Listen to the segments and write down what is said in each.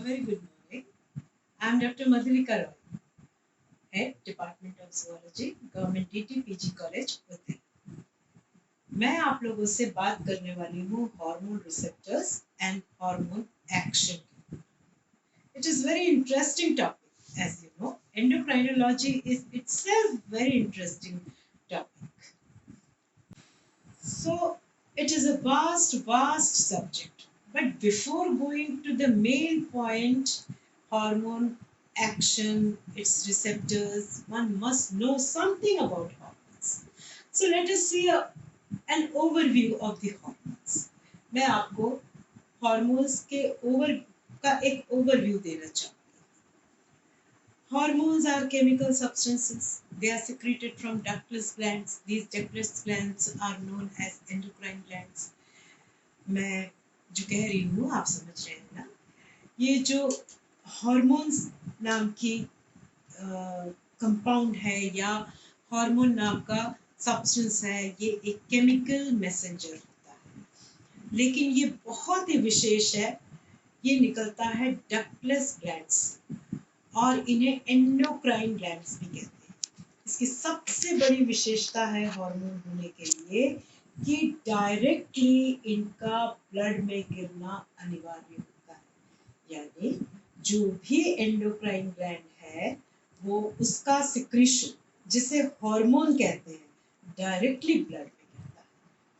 very good morning. I am Dr. Madhulika Roy, Head Department of Zoology, Government DT PG College, Uday. मैं आप लोगों से बात करने वाली हूँ hormone receptors and hormone action. It is very interesting topic. As you know, endocrinology is itself very interesting topic. So it is a vast subject. But before going to the main point, hormone action, its receptors, one must know something about hormones. So let us see an overview of the hormones. मैं आपको hormones के का एक overview देना चाहूँगी. Hormones are chemical substances. They are secreted from ductless glands. These ductless glands are known as endocrine glands. मैं जो कह रही हूँ आप समझ रहे हैं ना. ये जो हार्मोन्स नाम की कंपाउंड है या हार्मोन नाम का सब्सटेंस है, ये एक केमिकल मैसेंजर होता है, लेकिन ये बहुत ही विशेष है. ये निकलता है डक्टलेस ग्लैंड्स और इन्हें एंडोक्राइन ग्लैंड्स भी कहते हैं. इसकी सबसे बड़ी विशेषता है हार्मोन होने के लिए कि डायरेक्टली इनका ब्लड में गिरना अनिवार्य होता है. यानी जो भी एंडोक्राइन ग्लैंड है वो उसका सिक्रीशन, जिसे हार्मोन कहते हैं, डायरेक्टली ब्लड में गिरता है.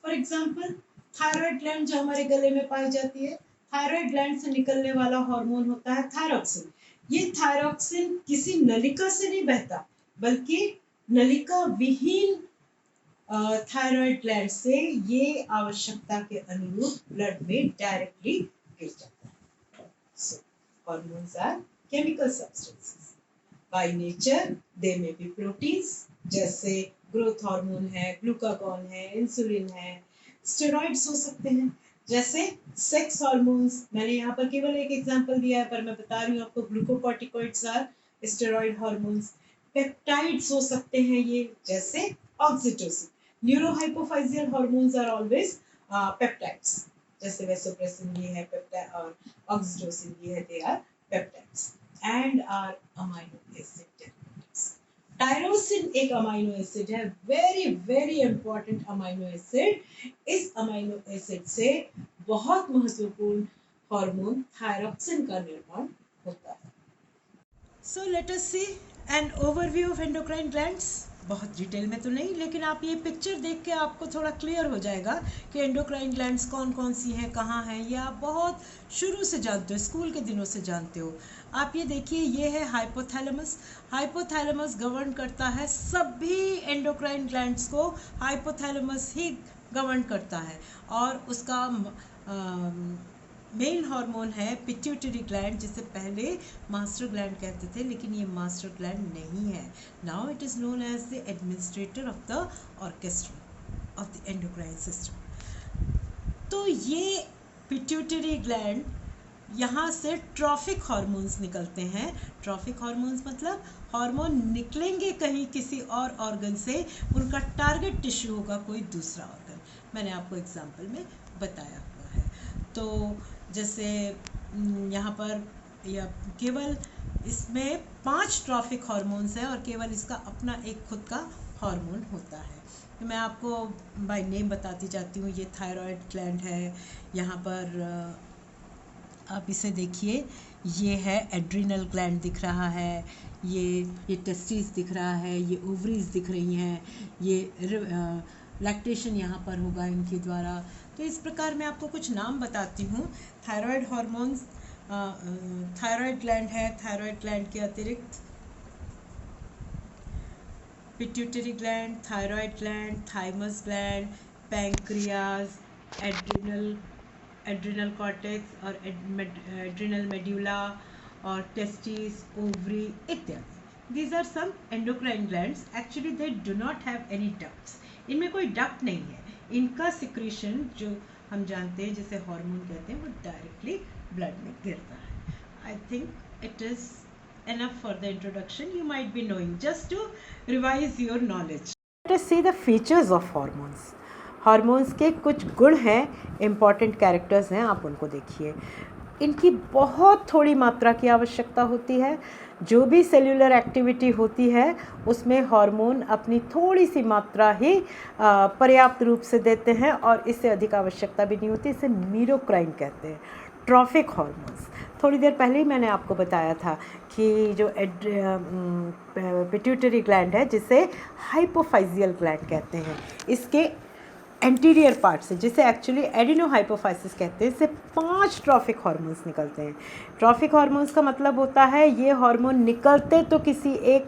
फॉर एग्जांपल थायराइड ग्लैंड जो हमारे गले में पाई जाती है, थायराइड ग्लैंड से निकलने वाला हार्मोन होता है थायरॉक्सिन. ये थायरॉक्सिन किसी नलिका से नहीं बहता, बल्कि नलिका विहीन थायराइड ग्लैंड से ये आवश्यकता के अनुरूप ब्लड में डायरेक्टली गिर जाता है. So, hormones are chemical substances. By nature, they may be proteins, जैसे ग्रोथ हार्मोन है, ग्लूकागॉन है, इंसुलिन है. स्टेरॉइड्स हो सकते हैं, जैसे सेक्स हार्मोन्स. मैंने यहाँ पर केवल एक एग्जांपल दिया है, पर मैं बता रही हूँ आपको, glucocorticoids are steroid hormones. Peptides हो सकते हैं ये, जैसे oxytocin. Neurohypophysial hormones are always peptides, जैसे वेसोप्रेसिन ये है पेप्टाइड और ऑक्सीटोसिन ये है, they are peptides and are amino acid derivatives. Tyrosine एक अमाइनो एसिड है, वेरी इंपॉर्टेंट अमाइनो एसिड. इस अमाइनो एसिड से बहुत महत्वपूर्ण हार्मोन थायरॉक्सिन का निर्माण होता है. So let us see an overview of endocrine glands. बहुत डिटेल में तो नहीं, लेकिन आप ये पिक्चर देख के आपको थोड़ा क्लियर हो जाएगा कि एंडोक्राइन ग्लैंड्स कौन कौन सी हैं, कहाँ हैं. ये आप बहुत शुरू से जानते हो, स्कूल के दिनों से जानते हो. आप ये देखिए, ये है हाइपोथैलेमस. हाइपोथैलेमस गवर्न करता है सभी एंडोक्राइन ग्लैंड्स को. हाइपोथैलेमस ही गवर्न करता है और उसका मेन हार्मोन है पिट्यूटरी ग्लैंड, जिसे पहले मास्टर ग्लैंड कहते थे, लेकिन ये मास्टर ग्लैंड नहीं है. Now it is known as the administrator of the orchestra of the endocrine system. तो ये पिट्यूटरी ग्लैंड, यहाँ से ट्रॉफिक हार्मोन्स निकलते हैं. ट्रॉफिक हार्मोन्स मतलब हार्मोन निकलेंगे कहीं किसी और ऑर्गन से, उनका टारगेट टिश्यू होगा कोई दूसरा ऑर्गन. मैंने आपको एग्जांपल में बताया हुआ है. तो जैसे यहाँ पर या केवल इसमें 5 ट्रॉफिक हार्मोन्स हैं और केवल इसका अपना एक खुद का हार्मोन होता है. तो मैं आपको बाय नेम बताती जाती हूँ. ये थायराइड ग्लैंड है. यहाँ पर आप इसे देखिए, ये है एड्रिनल ग्लैंड दिख रहा है, ये टेस्टिस दिख रहा है, ये ओवरीज दिख रही हैं, ये लैक्टेशन यहाँ पर होगा इनके द्वारा. तो इस प्रकार मैं आपको कुछ नाम बताती हूँ. थायराइड हार्मोन्स, थायराइड ग्लैंड है. थायराइड ग्लैंड के अतिरिक्त pituitary gland, thyroid gland, thymus gland, pancreas, adrenal cortex और एड्रिनल मेड्यूला और टेस्टिस, ओवरी इत्यादि. These are some endocrine glands. Actually, they do not have any ducts. इनमें कोई duct नहीं है. इनका सिक्रीशन जो हम जानते हैं, जिसे हार्मोन कहते हैं, वो डायरेक्टली ब्लड में गिरता है. I think it is enough for the introduction. You might be knowing, just to revise your knowledge. Let us see the features of hormones. Hormones के कुछ गुण हैं, इम्पॉर्टेंट कैरेक्टर्स हैं, आप उनको देखिए. इनकी बहुत थोड़ी मात्रा की आवश्यकता होती है। जो भी सेल्यूलर एक्टिविटी होती है उसमें हार्मोन अपनी थोड़ी सी मात्रा ही पर्याप्त रूप से देते हैं और इससे अधिक आवश्यकता भी नहीं होती। इसे मीरोक्राइन कहते हैं, ट्रॉफिक हार्मोन्स। थोड़ी देर पहले ही मैंने आपको बताया था कि जो पिट्यूटरी ग्लैंड है जिसे हाइपोफाइजियल ग्लैंड कहते हैं, इसके एंटीरियर पार्ट से, जिसे एक्चुअली एडिनोहाइपोफाइसिस कहते हैं, इससे 5 ट्रॉफिक हार्मोन्स निकलते हैं। ट्रॉफिक हार्मोन्स का मतलब होता है ये हार्मोन निकलते तो किसी एक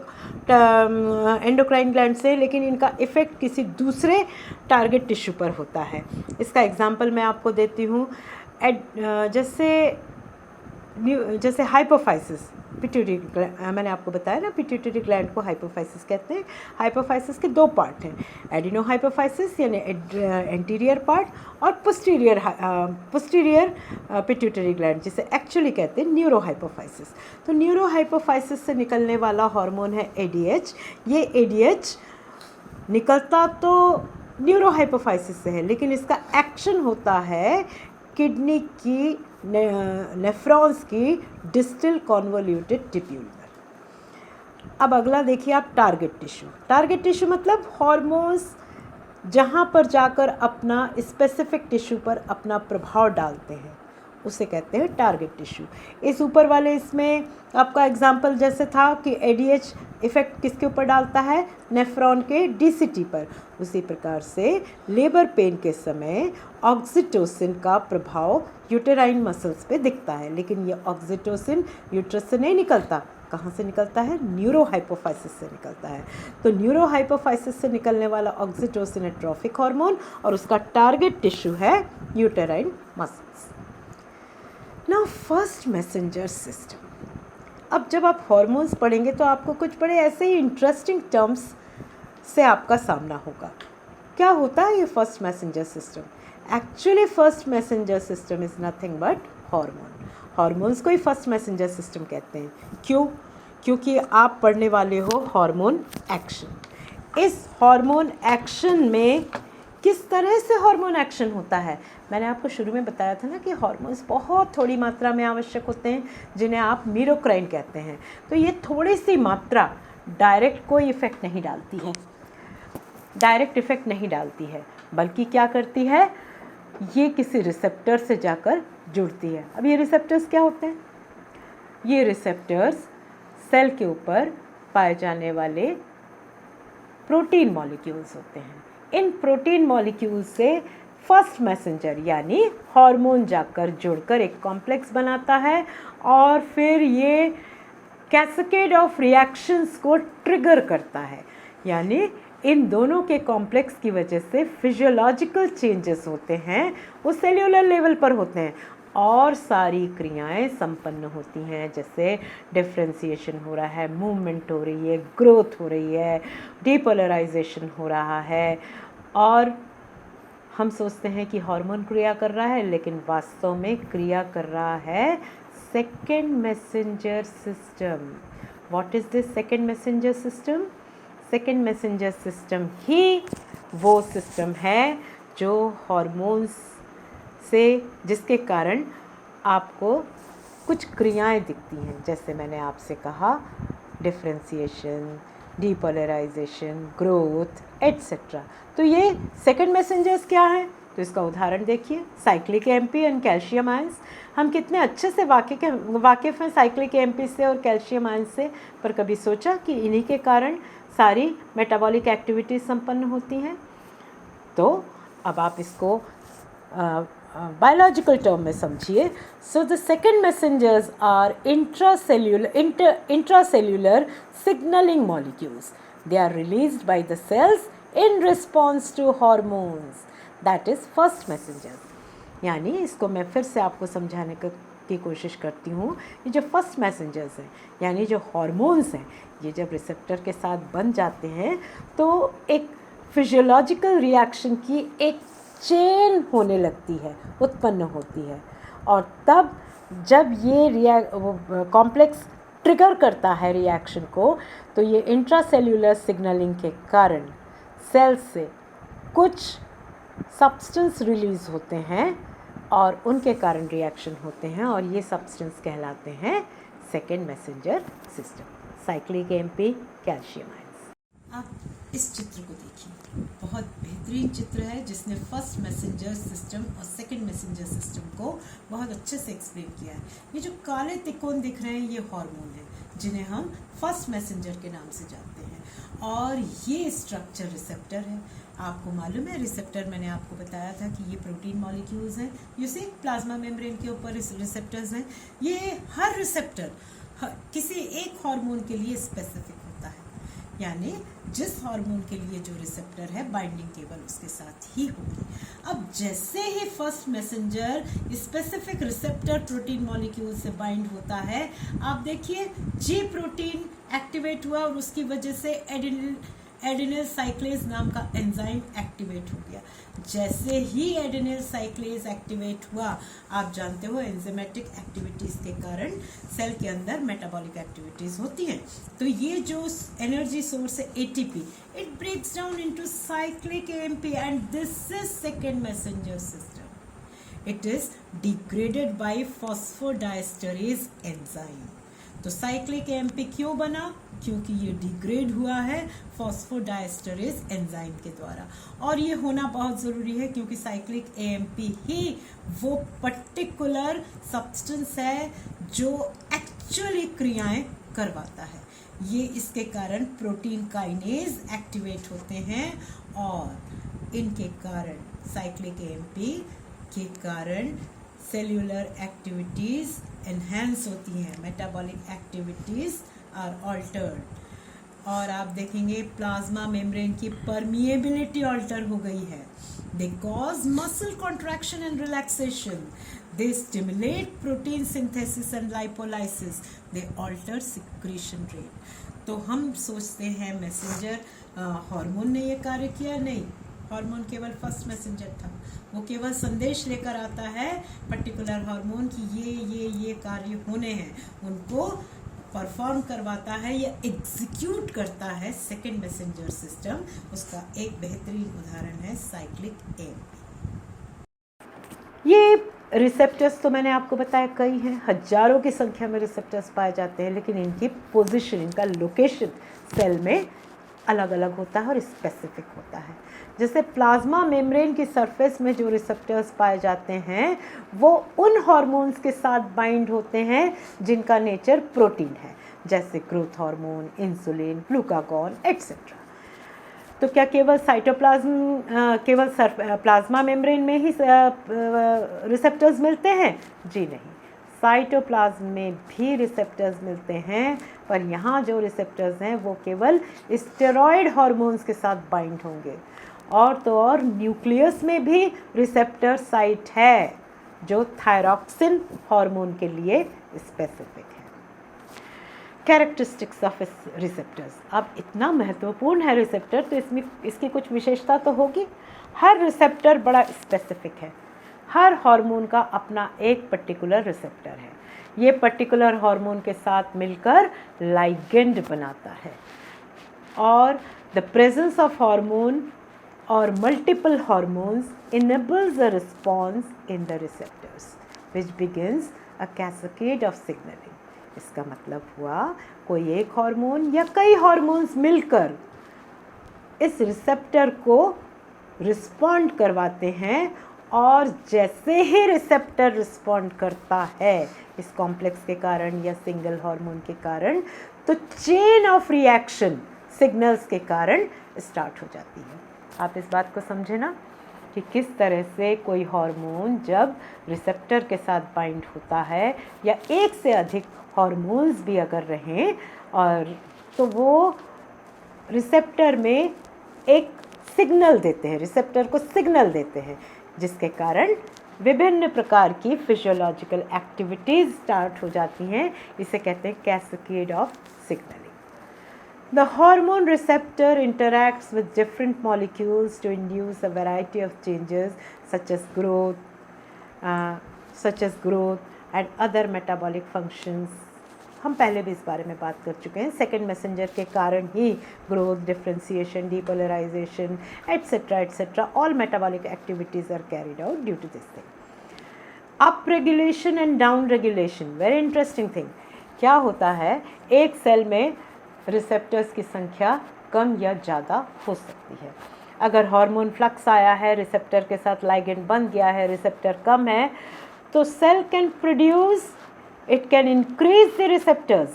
एंडोक्राइन ग्लैंड से, लेकिन इनका इफ़ेक्ट किसी दूसरे टारगेट टिश्यू पर होता है। इसका एग्जांपल मैं आपको देती हूँ। जैसे हाइपोफाइसिस, पिट्यूटरी, मैंने आपको बताया ना पिट्यूटरी ग्लैंड को हाइपोफाइसिस कहते हैं। हाइपोफाइसिस के 2 पार्ट हैं, एडिनोहाइपोफाइसिस यानी एंटीरियर पार्ट और पोस्टीरियर पिट्यूटरी ग्लैंड जिसे एक्चुअली कहते हैं न्यूरोहाइपोफाइसिस। तो न्यूरोहाइपोफाइसिस से निकलने वाला हार्मोन है एडीएच। ये एडीएच निकलता तो न्यूरोहाइपोफाइसिस से है, लेकिन इसका एक्शन होता है किडनी की नेफ्रॉन्स की डिस्टल कॉन्वोल्यूटेड ट्यूब्यूल में। अब अगला देखिए आप, टारगेट टिश्यू। टारगेट टिश्यू मतलब हार्मोन्स जहाँ पर जाकर अपना स्पेसिफिक टिश्यू पर अपना प्रभाव डालते हैं उसे कहते हैं टारगेट टिश्यू। इस ऊपर वाले इसमें आपका एग्जाम्पल जैसे था कि एडीएच इफ़ेक्ट किसके ऊपर डालता है, नेफ्रॉन के डीसीटी पर। उसी प्रकार से लेबर पेन के समय ऑक्सीटोसिन का प्रभाव यूटेराइन मसल्स पे दिखता है, लेकिन ये ऑक्सीटोसिन यूट्रस से नहीं निकलता। कहाँ से निकलता है, न्यूरोहाइपोफाइसिस से निकलता है। तो न्यूरोहाइपोफाइसिस से निकलने वाला ऑक्सीटोसिन है ट्रॉफिक हार्मोन और उसका टारगेट टिश्यू है uterine muscles. Now first messenger system. अब जब आप हॉर्मोन्स पढ़ेंगे तो आपको कुछ बड़े ऐसे ही इंटरेस्टिंग टर्म्स से आपका सामना होगा। क्या होता है ये first messenger system? Actually first messenger system is nothing but hormone. Hormones को ही फर्स्ट मैसेंजर सिस्टम कहते हैं। क्यों? क्योंकि आप पढ़ने वाले हो हार्मोन एक्शन। इस हार्मोन एक्शन में किस तरह से हार्मोन एक्शन होता है, मैंने आपको शुरू में बताया था ना कि हार्मोन्स बहुत थोड़ी मात्रा में आवश्यक होते हैं जिन्हें आप मीरोक्राइन कहते हैं। तो ये थोड़ी सी मात्रा डायरेक्ट कोई इफ़ेक्ट नहीं डालती है, डायरेक्ट इफ़ेक्ट नहीं डालती है, बल्कि क्या करती है, ये किसी रिसेप्टर से जाकर जुड़ती है। अब ये रिसेप्टर्स क्या होते हैं? ये रिसेप्टर्स सेल के ऊपर पाए जाने वाले प्रोटीन मॉलिक्यूल्स होते हैं। इन प्रोटीन मॉलिक्यूल से फर्स्ट मैसेंजर यानी हार्मोन जाकर जुड़कर एक कॉम्प्लेक्स बनाता है और फिर ये कैस्केड ऑफ रिएक्शंस को ट्रिगर करता है। यानी इन दोनों के कॉम्प्लेक्स की वजह से फिजियोलॉजिकल चेंजेस होते हैं, वो सेल्यूलर लेवल पर होते हैं और सारी क्रियाएं संपन्न होती हैं। जैसे डिफ्रेंशिएशन हो रहा है, मूवमेंट हो रही है, ग्रोथ हो रही है, डीपोलराइजेशन हो रहा है। और हम सोचते हैं कि हार्मोन क्रिया कर रहा है, लेकिन वास्तव में क्रिया कर रहा है second messenger system. What is this second messenger system? Second messenger system ही वो सिस्टम है जो हार्मोन्स से, जिसके कारण आपको कुछ क्रियाएं दिखती हैं। जैसे मैंने आपसे कहा, डिफ्रेंशिएशन, डीपोलराइजेशन, ग्रोथ एट्सेट्रा। तो ये सेकेंड मैसेंजर्स क्या हैं? तो इसका उदाहरण देखिए, cyclic MP and calcium ions. हम कितने अच्छे से वाकिफ़ हैं साइक्लिक एमपी से और कैल्शियम आयंस से, पर कभी सोचा कि इन्हीं के कारण सारी मेटाबॉलिक एक्टिविटीज़ संपन्न होती हैं? तो अब आप इसको बायोलॉजिकल टर्म में समझिए। So the second messengers are intracellular signalling molecules. They are released by the cells in response to hormones, that is first messengers। यानी इसको मैं फिर से आपको समझाने की कोशिश करती हूँ। ये जो फर्स्ट मैसेंजर्स हैं यानी जो हार्मोन्स हैं, ये जब रिसेप्टर के साथ बन जाते हैं तो एक फिजियोलॉजिकल रिएक्शन की एक चेन होने लगती है, उत्पन्न होती है। और तब जब ये कॉम्प्लेक्स ट्रिगर करता है रिएक्शन को, तो ये इंट्रासेल्युलर सिग्नलिंग के कारण सेल से कुछ सब्सटेंस रिलीज़ होते हैं और उनके कारण रिएक्शन होते हैं और ये सब्सटेंस कहलाते हैं second messenger system, cyclic AMP, calcium ions. आप इस चित्र को देखिए, बहुत बेहतरीन चित्र है जिसने फर्स्ट मैसेंजर सिस्टम और सेकंड मैसेंजर सिस्टम को बहुत अच्छे से एक्सप्लेन किया है। ये जो काले तिकोन दिख रहे हैं ये हार्मोन है जिन्हें हम फर्स्ट मैसेंजर के नाम से जानते हैं और ये स्ट्रक्चर रिसेप्टर है। आपको मालूम है रिसेप्टर, मैंने आपको बताया था कि ये प्रोटीन मॉलिक्यूल्स हैं, ये से प्लाज्मा मेम्ब्रेन के ऊपर रिसेप्टर्स हैं। ये हर रिसेप्टर किसी एक हार्मोन के लिए स्पेसिफिक होता है, यानी जिस हार्मोन के लिए जो रिसेप्टर है बाइंडिंग केवल उसके साथ ही होगी। अब जैसे ही first messenger specific receptor protein molecule से बाइंड होता है, आप देखिए जी प्रोटीन एक्टिवेट हुआ और उसकी वजह से एडेनिल साइक्लेज नाम का एंजाइम एक्टिवेट हो गया। जैसे ही एडेनिल साइक्लेज एक्टिवेट हुआ, आप जानते हो एंजाइमेटिक एक्टिविटीज के कारण सेल के अंदर मेटाबॉलिक एक्टिविटीज होती हैं। तो ये जो एनर्जी सोर्स है ATP, it breaks down into cyclic AMP and this is second messenger system. It is degraded by phosphodiesterase enzyme. तो साइक्लिक एएमपी क्यों बना? क्योंकि ये डिग्रेड हुआ है फॉस्फोडाइस्टरेज एंजाइम के द्वारा, और ये होना बहुत ज़रूरी है क्योंकि साइक्लिक एएमपी ही वो पर्टिकुलर सब्सटेंस है जो एक्चुअली क्रियाएं करवाता है। ये इसके कारण प्रोटीन काइनेज एक्टिवेट होते हैं और इनके कारण साइक्लिक एएमपी के कारण सेल्यूलर एक्टिविटीज़ एनहेंस होती हैं, मेटाबॉलिक एक्टिविटीज़ आर ऑल्टर्ड। और आप देखेंगे प्लाज्मा मेम्ब्रेन की परमिएबिलिटी ऑल्टर हो गई है। They cause muscle contraction and relaxation, they stimulate protein synthesis and lipolysis, they alter secretion rate. तो हम सोचते हैं मैसेंजर हार्मोन ने ये कार्य किया, नहीं, हार्मोन केवल फर्स्ट मैसेंजर था। वो केवल संदेश लेकर आता है पर्टिकुलर हार्मोन की ये कार्य होने हैं, उनको परफॉर्म करवाता है या एग्जीक्यूट करता है सेकेंड मैसेंजर सिस्टम। उसका एक बेहतरीन उदाहरण है साइक्लिक एएमपी। ये रिसेप्टर्स तो मैंने आपको बताया कई हैं, हजारों की संख्या में रिसेप्टर्स पाए जाते हैं, लेकिन इनकी पोजीशन, इनका लोकेशन सेल में अलग अलग होता है और स्पेसिफिक होता है। जैसे प्लाज्मा मेम्ब्रेन की सरफेस में जो रिसेप्टर्स पाए जाते हैं वो उन हार्मोन्स के साथ बाइंड होते हैं जिनका नेचर प्रोटीन है, जैसे growth hormone, insulin, glucagon etcetera. तो क्या केवल प्लाज्मा मेम्ब्रेन में ही रिसेप्टर्स मिलते हैं? जी नहीं, साइटोप्लाज्म में भी रिसेप्टर्स मिलते हैं, पर यहाँ जो रिसेप्टर्स हैं वो केवल स्टेरॉयड हार्मोन्स के साथ बाइंड होंगे। और तो और न्यूक्लियस में भी रिसेप्टर साइट है जो थायरॉक्सिन हार्मोन के लिए स्पेसिफिक है। कैरेक्टरिस्टिक्स ऑफ रिसेप्टर्स, अब इतना महत्वपूर्ण है रिसेप्टर तो इसमें इसकी कुछ विशेषता तो होगी। हर रिसेप्टर बड़ा स्पेसिफिक है, हर हार्मोन का अपना एक पर्टिकुलर रिसेप्टर है, ये पर्टिकुलर हार्मोन के साथ मिलकर लाइगेंड बनाता है। और the presence of hormone or multiple hormones enables a response in the receptors which begins a cascade of signaling। इसका मतलब हुआ कोई एक हार्मोन या कई हार्मोन्स मिलकर इस रिसेप्टर को रिस्पॉन्ड करवाते हैं, और जैसे ही रिसेप्टर रिस्पॉन्ड करता है इस कॉम्प्लेक्स के कारण या सिंगल हार्मोन के कारण, तो चेन ऑफ रिएक्शन सिग्नल्स के कारण स्टार्ट हो जाती है। आप इस बात को समझे ना कि किस तरह से कोई हार्मोन जब रिसेप्टर के साथ बाइंड होता है या एक से अधिक हार्मोन्स भी अगर रहें, और तो वो रिसेप्टर में एक सिग्नल देते हैं, रिसेप्टर को सिग्नल देते हैं, जिसके कारण विभिन्न प्रकार की फिजियोलॉजिकल एक्टिविटीज़ स्टार्ट हो जाती हैं। इसे कहते हैं cascade of signalling. The hormone receptor interacts with different molecules to induce a variety of changes such as growth and other metabolic functions। हम पहले भी इस बारे में बात कर चुके हैं। सेकेंड मैसेंजर के कारण ही growth, differentiation, depolarisation etcetera all metabolic activities are carried out due to this thing. Up regulation and down regulation, very interesting thing. क्या होता है, एक सेल में रिसेप्टर्स की संख्या कम या ज़्यादा हो सकती है। अगर हार्मोन फ्लक्स आया है, रिसेप्टर के साथ लाइगेंड बन गया है, रिसेप्टर कम है, तो cell can produce, it can increase the receptors,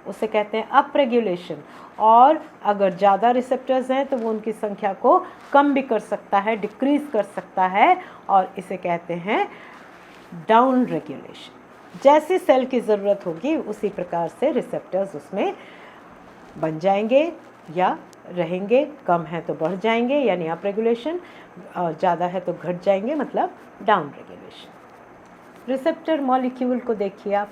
उसे कहते हैं अप रेगुलेशन। और अगर ज़्यादा रिसेप्टर्स हैं तो वो उनकी संख्या को कम भी कर सकता है, डिक्रीज कर सकता है, और इसे कहते हैं डाउन रेगुलेशन। जैसी सेल की ज़रूरत होगी उसी प्रकार से रिसेप्टर्स उसमें बन जाएंगे या रहेंगे। कम है तो बढ़ जाएंगे यानी अप रेगुलेशन, और ज़्यादा है तो घट जाएंगे मतलब डाउन रेगुलेशन। रिसेप्टर मॉलिक्यूल को देखिए आप,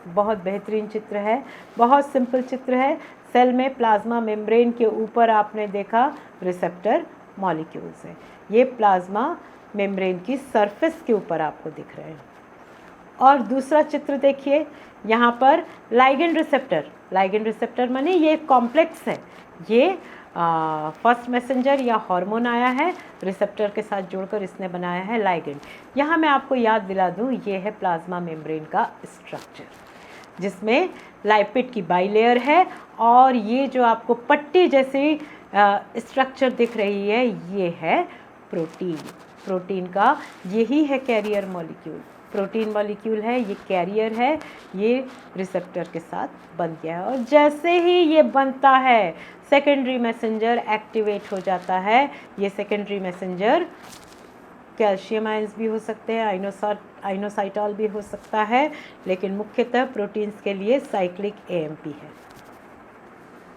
बहुत बेहतरीन चित्र है, बहुत सिंपल चित्र है। सेल में प्लाज्मा मेम्ब्रेन के ऊपर आपने देखा रिसेप्टर मॉलिक्यूल्स हैं, ये प्लाज्मा मेम्ब्रेन की सरफेस के ऊपर आपको दिख रहे हैं। और दूसरा चित्र देखिए, यहाँ पर लाइगेंड रिसेप्टर माने ये एक कॉम्प्लेक्स है, ये फर्स्ट मैसेंजर या हार्मोन आया है, रिसेप्टर के साथ जोड़कर इसने बनाया है लाइगेंड। यहाँ मैं आपको याद दिला दूँ, ये है प्लाज्मा मेम्ब्रेन का स्ट्रक्चर, जिसमें लाइपिड की बाइलेयर है, और ये जो आपको पट्टी जैसी स्ट्रक्चर दिख रही है, ये है प्रोटीन। प्रोटीन का यही है कैरियर मॉलिक्यूल, प्रोटीन मॉलिक्यूल है, ये कैरियर है, ये रिसेप्टर के साथ बन गया है। और जैसे ही ये बनता है सेकेंडरी मैसेंजर एक्टिवेट हो जाता है। ये सेकेंडरी मैसेंजर कैल्शियम आयंस भी हो सकते हैं, आइनोसाइटॉल भी हो सकता है, लेकिन मुख्यतः प्रोटीन्स के लिए साइक्लिक एएमपी है,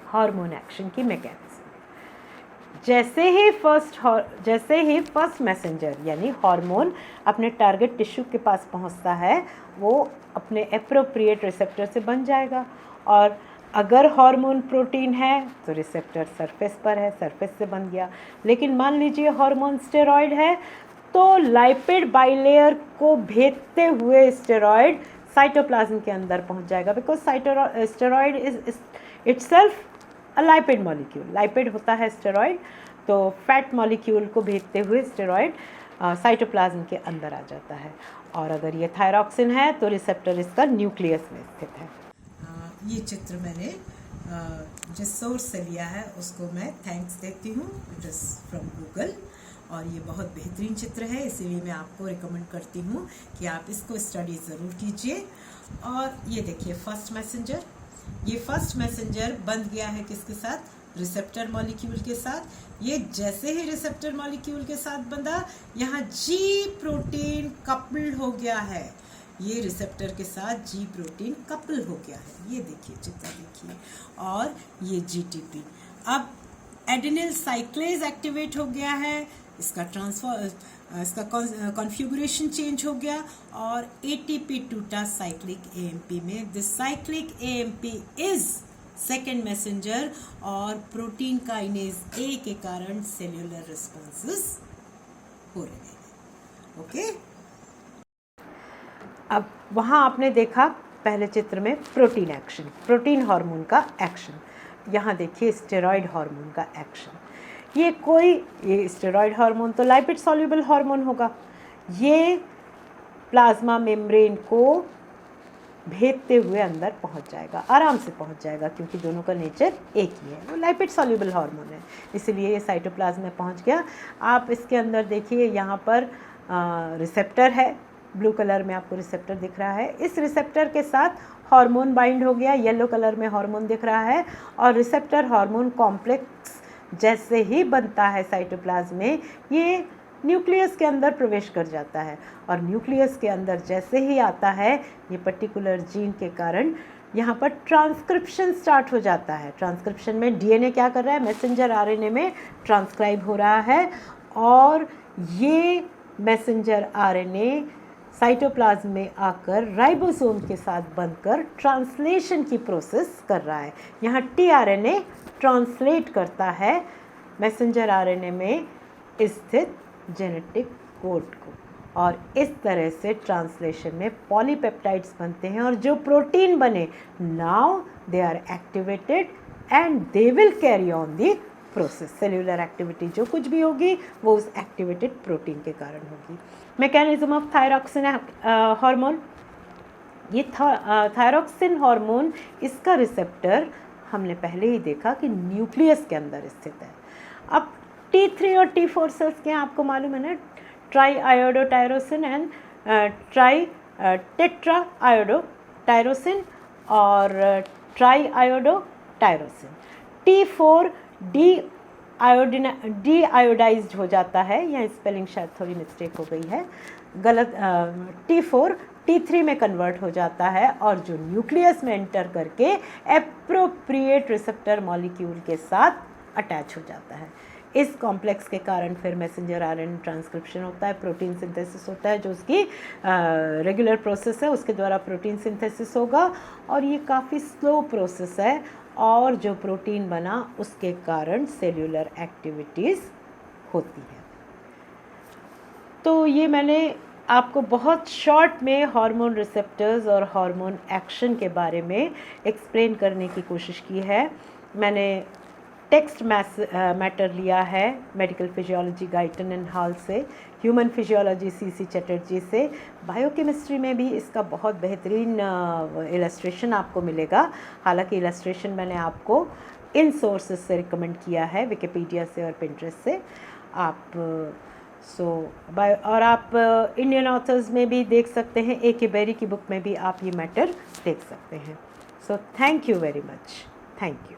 हार्मोन एक्शन की मैकेनिज्म। जैसे ही फर्स्ट मैसेंजर यानी हार्मोन अपने टारगेट टिश्यू के पास पहुंचता है, वो अपने एप्रोप्रिएट रिसेप्टर से बन जाएगा। और अगर हार्मोन प्रोटीन है तो रिसेप्टर सरफेस पर है, सरफेस से बन गया। लेकिन मान लीजिए हार्मोन स्टेरॉयड है, तो लाइपिड बाइलेयर को भेदते हुए स्टेरॉयड साइटोप्लाज्म के अंदर पहुंच जाएगा, because steroid is itself a lipid molecule. Lipid होता है स्टेरॉयड, तो फैट मॉलिक्यूल को भेजते हुए स्टेरॉयड साइटोप्लाज्म के अंदर आ जाता है। और अगर ये थायरॉक्सिन है तो रिसेप्टर इसका न्यूक्लियस में स्थित है। ये चित्र मैंने जिस सोर्स से लिया है उसको मैं थैंक्स देती हूँ, इट इज़ फ्रॉम गूगल, और ये बहुत बेहतरीन चित्र है, इसीलिए मैं आपको रिकमेंड करती हूँ कि आप इसको स्टडी ज़रूर कीजिए। और ये देखिए फर्स्ट मैसेंजर, ये फर्स्ट मैसेंजर बंध गया है किसके साथ, रिसेप्टर मॉलिक्यूल के साथ। ये जैसे ही रिसेप्टर मॉलिक्यूल के साथ बंधा, यहाँ जी प्रोटीन कपल्ड हो गया है, ये रिसेप्टर के साथ जी प्रोटीन कपल हो गया है, ये देखिए चित्र देखिए। और ये जीटीपी, अब एडेनिल साइक्लेज एक्टिवेट हो गया है, इसका कॉन्फ़िगरेशन चेंज हो गया, और एटीपी टूटा साइक्लिक एएमपी में। This cyclic AMP is second messenger, और प्रोटीन काइनेज ए के कारण सेल्यूलर रिस्पॉन्सेस हो रहे हैं। ओके, अब वहाँ आपने देखा पहले चित्र में प्रोटीन एक्शन, प्रोटीन हार्मोन का एक्शन। यहाँ देखिए स्टेरॉयड हार्मोन का एक्शन। ये स्टेरॉयड हार्मोन तो लाइपिड सॉल्युबल हार्मोन होगा, ये प्लाज्मा मेम्ब्रेन को भेदते हुए अंदर पहुंच जाएगा, आराम से पहुंच जाएगा, क्योंकि दोनों का नेचर एक ही है, वो लाइपिड सॉल्युबल हार्मोन है, इसलिए ये साइटोप्लाज्म में पहुंच गया। आप इसके अंदर देखिए, यहाँ पर रिसेप्टर है, ब्लू कलर में आपको रिसेप्टर दिख रहा है। इस रिसेप्टर के साथ हार्मोन बाइंड हो गया, येलो कलर में हार्मोन दिख रहा है, और रिसेप्टर हार्मोन कॉम्प्लेक्स जैसे ही बनता है साइटोप्लाज्म में, ये न्यूक्लियस के अंदर प्रवेश कर जाता है, और न्यूक्लियस के अंदर जैसे ही आता है, ये पर्टिकुलर जीन के कारण यहाँ पर ट्रांसक्रिप्शन स्टार्ट हो जाता है। ट्रांसक्रिप्शन में डीएनए क्या कर रहा है, मैसेंजर आरएनए में ट्रांसक्राइब हो रहा है, और ये मैसेंजर आरएनए साइटोप्लाज्म में आकर राइबोसोम के साथ बनकर ट्रांसलेशन की प्रोसेस कर रहा है। यहाँ टीआरएनए ट्रांसलेट करता है मैसेंजर आरएनए में स्थित जेनेटिक कोड को, और इस तरह से ट्रांसलेशन में पॉलीपेप्टाइड्स बनते हैं, और जो प्रोटीन बने, now they are activated and they will carry on the process, cellular activity जो कुछ भी होगी वो उस एक्टिवेटेड प्रोटीन के कारण होगी। मैकेनिज्म ऑफ थायरॉक्सिन हार्मोन, ये थायरॉक्सिन हार्मोन, इसका रिसेप्टर हमने पहले ही देखा कि न्यूक्लियस के अंदर स्थित है। अब T3 और T4 सेल्स के हैं, आपको मालूम है ना, ट्राई आयोडोटायरोसिन एंड ट्राई टेट्रा आयोडोटायरोसिन और ट्राई आयोडोटायरोसिन। T4 डी आयोडाइज्ड हो जाता है, यहाँ स्पेलिंग शायद थोड़ी मिस्टेक हो गई है, गलत। T4 T3 में कन्वर्ट हो जाता है और जो न्यूक्लियस में एंटर करके एप्रोप्रिएट रिसेप्टर मॉलिक्यूल के साथ अटैच हो जाता है। इस कॉम्प्लेक्स के कारण फिर मैसेंजर आरएनए ट्रांसक्रिप्शन होता है, प्रोटीन सिंथेसिस होता है, जो उसकी रेगुलर प्रोसेस है, उसके द्वारा प्रोटीन सिंथेसिस होगा और ये काफ़ी स्लो प्रोसेस है और जो प्रोटीन बना उसके कारण सेल्यूलर एक्टिविटीज़ होती है। तो ये मैंने आपको बहुत शॉर्ट में हार्मोन रिसेप्टर्स और हार्मोन एक्शन के बारे में एक्सप्लेन करने की कोशिश की है। मैंने टेक्स्ट मैटर लिया है medical physiology Guyton and hall से, ह्यूमन फिजियोलॉजी CC चटर्जी से, बायोकेमिस्ट्री में भी इसका बहुत बेहतरीन इलस्ट्रेशन आपको मिलेगा। हालांकि इलस्ट्रेशन मैंने आपको इन सोर्सेज से रिकमेंड किया है, विकिपीडिया से और पिंटरेस्ट से। आप और आप इंडियन ऑथर्स में भी देख सकते हैं, A.K. बेरी की बुक में भी आप ये मैटर देख सकते हैं। So thank you very much, thank you.